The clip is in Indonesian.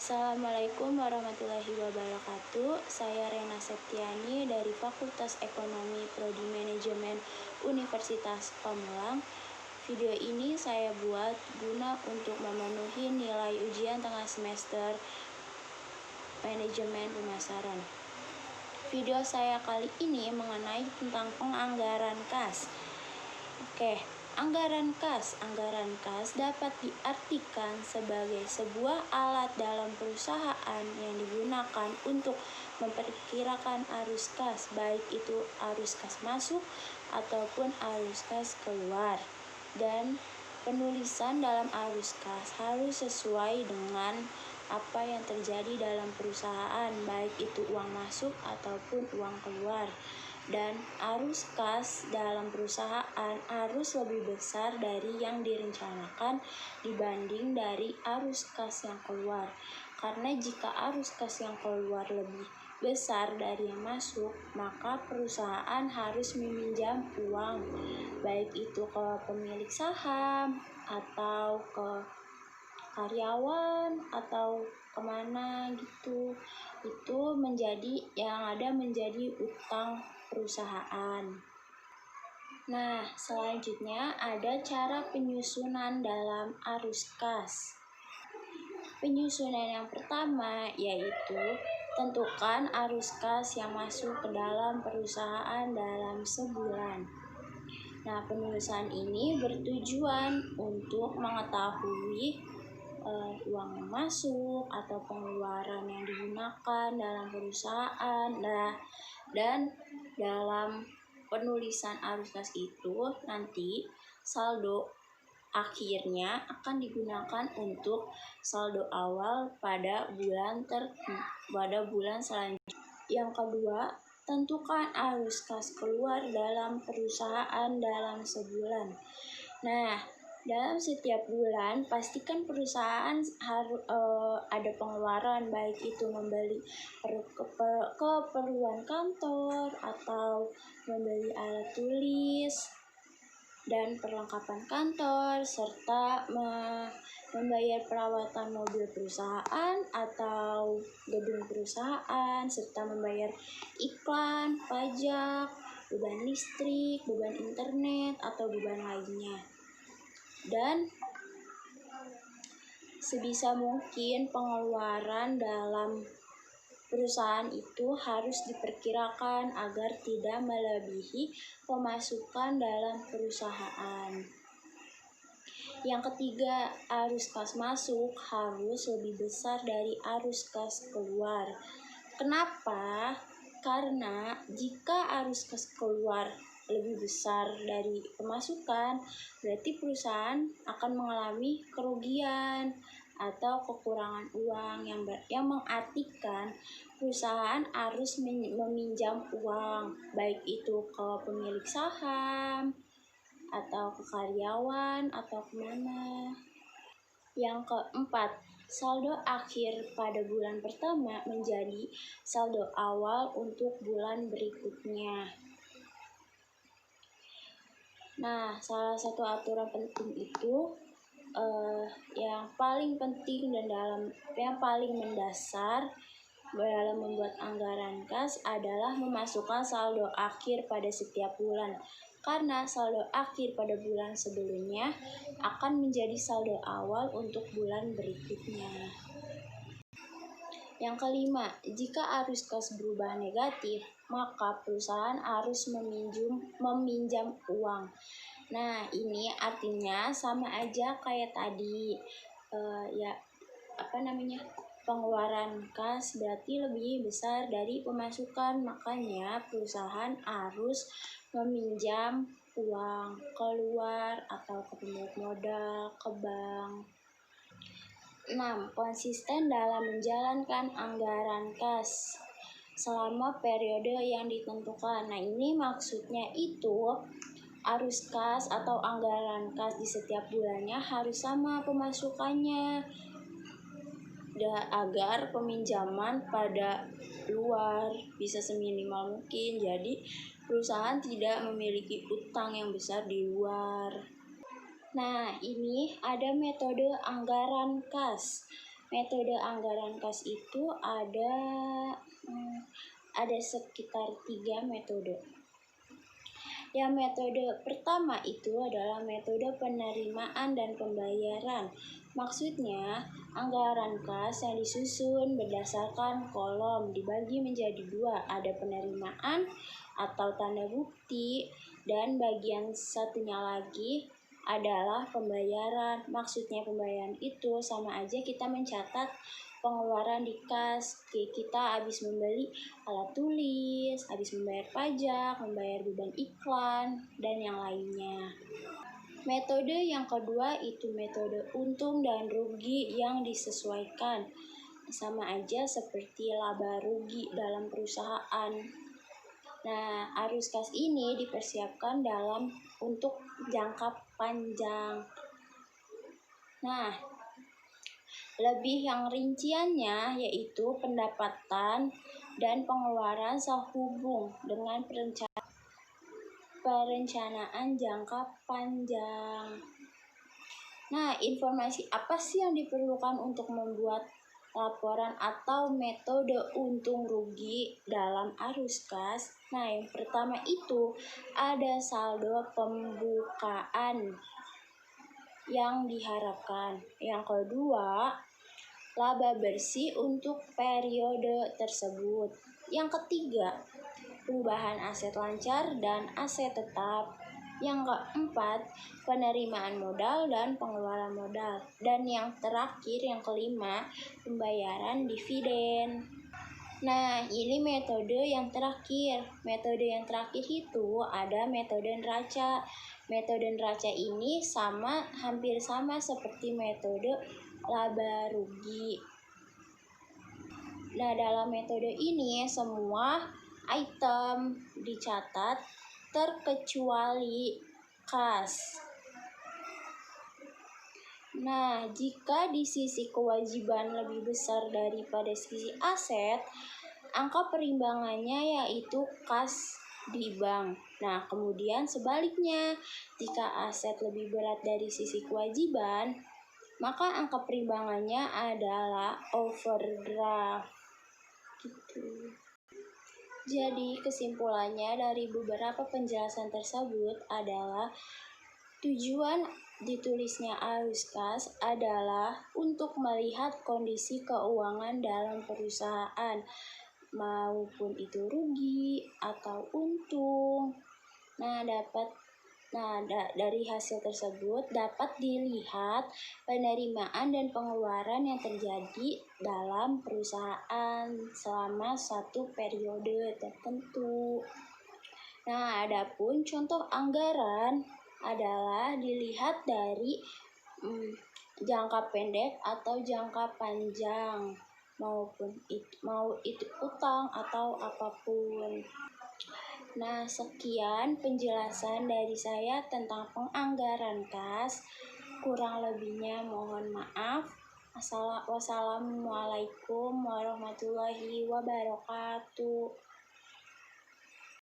Assalamualaikum warahmatullahi wabarakatuh. Saya Rena Septiani dari Fakultas Ekonomi Prodi Manajemen Universitas Pamulang. Video ini saya buat guna untuk memenuhi nilai ujian tengah semester Manajemen Pemasaran. Video saya kali ini mengenai tentang penganggaran kas. Anggaran kas. Anggaran kas dapat diartikan sebagai sebuah alat dalam perusahaan yang digunakan untuk memperkirakan arus kas, baik itu arus kas masuk ataupun arus kas keluar. Dan penulisan dalam arus kas harus sesuai dengan apa yang terjadi dalam perusahaan, baik itu uang masuk ataupun uang keluar. Dan arus kas dalam perusahaan harus lebih besar dari yang direncanakan dibanding dari arus kas yang keluar. Karena jika arus kas yang keluar lebih besar dari yang masuk, maka perusahaan harus meminjam uang, baik itu ke pemilik saham atau ke karyawan atau kemana gitu. Itu menjadi utang perusahaan. Nah, selanjutnya ada cara penyusunan dalam arus kas. Penyusunan yang pertama yaitu tentukan arus kas yang masuk ke dalam perusahaan dalam sebulan. Nah, penulisan ini bertujuan untuk mengetahui uang yang masuk atau pengeluaran yang digunakan dalam perusahaan. Dan dalam penulisan arus kas itu nanti saldo akhirnya akan digunakan untuk saldo awal pada bulan selanjutnya. Yang kedua, tentukan arus kas keluar dalam perusahaan dalam sebulan. Nah, dalam setiap bulan pastikan perusahaan harus ada pengeluaran, baik itu membeli keperluan kantor atau membeli alat tulis dan perlengkapan kantor, serta membayar perawatan mobil perusahaan atau gedung perusahaan, serta membayar iklan, pajak, beban listrik, beban internet, atau beban lainnya. Dan sebisa mungkin pengeluaran dalam perusahaan itu harus diperkirakan agar tidak melebihi pemasukan dalam perusahaan. Yang ketiga, arus kas masuk harus lebih besar dari arus kas keluar. Kenapa? Karena jika arus kas keluar lebih besar dari pemasukan, berarti perusahaan akan mengalami kerugian atau kekurangan uang yang mengartikan perusahaan harus meminjam uang, baik itu ke pemilik saham atau ke karyawan atau kemana. Yang keempat, saldo akhir pada bulan pertama menjadi saldo awal untuk bulan berikutnya. Nah, salah satu aturan penting itu yang paling penting dan yang paling mendasar dalam membuat anggaran kas adalah memasukkan saldo akhir pada setiap bulan, karena saldo akhir pada bulan sebelumnya akan menjadi saldo awal untuk bulan berikutnya. Yang kelima, jika arus kas berubah negatif, maka perusahaan harus meminjam uang. Nah, ini artinya sama aja kayak tadi, pengeluaran kas berarti lebih besar dari pemasukan, makanya perusahaan harus meminjam uang keluar atau ke pemilik modal, ke bank. 6. Konsisten dalam menjalankan anggaran kas selama periode yang ditentukan. Nah, ini maksudnya itu arus kas atau anggaran kas di setiap bulannya harus sama pemasukannya, agar peminjaman pada luar bisa seminimal mungkin. Jadi perusahaan tidak memiliki utang yang besar di luar. Nah, ini ada metode anggaran kas. Metode anggaran kas itu ada sekitar 3 metode. Yang metode pertama itu adalah metode penerimaan dan pembayaran. Maksudnya, anggaran kas yang disusun berdasarkan kolom dibagi menjadi 2. Ada penerimaan atau tanda bukti, dan bagian satunya lagi adalah pembayaran. Maksudnya pembayaran itu sama aja kita mencatat pengeluaran di kas. Kita habis membeli alat tulis, habis membayar pajak, membayar beban iklan, dan yang lainnya. Metode yang kedua itu metode untung dan rugi yang disesuaikan. Sama aja seperti laba rugi dalam perusahaan. Nah, arus kas ini dipersiapkan untuk jangka panjang. Nah, lebih yang rinciannya yaitu pendapatan dan pengeluaran sehubung dengan perencanaan jangka panjang. Nah, informasi apa sih yang diperlukan untuk membuat laporan atau metode untung rugi dalam arus kas? Nah, yang pertama itu ada saldo pembukaan yang diharapkan. Yang kedua, laba bersih untuk periode tersebut. Yang ketiga, perubahan aset lancar dan aset tetap. Yang keempat, penerimaan modal dan pengeluaran modal. Dan yang terakhir, yang kelima, pembayaran dividen. Nah, ini metode yang terakhir. Metode yang terakhir itu ada metode neraca. Metode neraca ini hampir sama seperti metode laba rugi. Nah, dalam metode ini semua item dicatat terkecuali kas. Nah, jika di sisi kewajiban lebih besar daripada sisi aset, angka perimbangannya yaitu kas di bank. Nah, kemudian sebaliknya, jika aset lebih berat dari sisi kewajiban, maka angka perimbangannya adalah overdraft. Gitu. Jadi, kesimpulannya dari beberapa penjelasan tersebut adalah tujuan ditulisnya arus kas adalah untuk melihat kondisi keuangan dalam perusahaan, maupun itu rugi atau untung. Dari hasil tersebut dapat dilihat penerimaan dan pengeluaran yang terjadi dalam perusahaan selama satu periode tertentu. Nah, adapun contoh anggaran adalah dilihat dari jangka pendek atau jangka panjang, mau itu utang atau apapun. Nah, sekian penjelasan dari saya tentang penganggaran kas. Kurang lebihnya mohon maaf. Wassalamualaikum warahmatullahi wabarakatuh.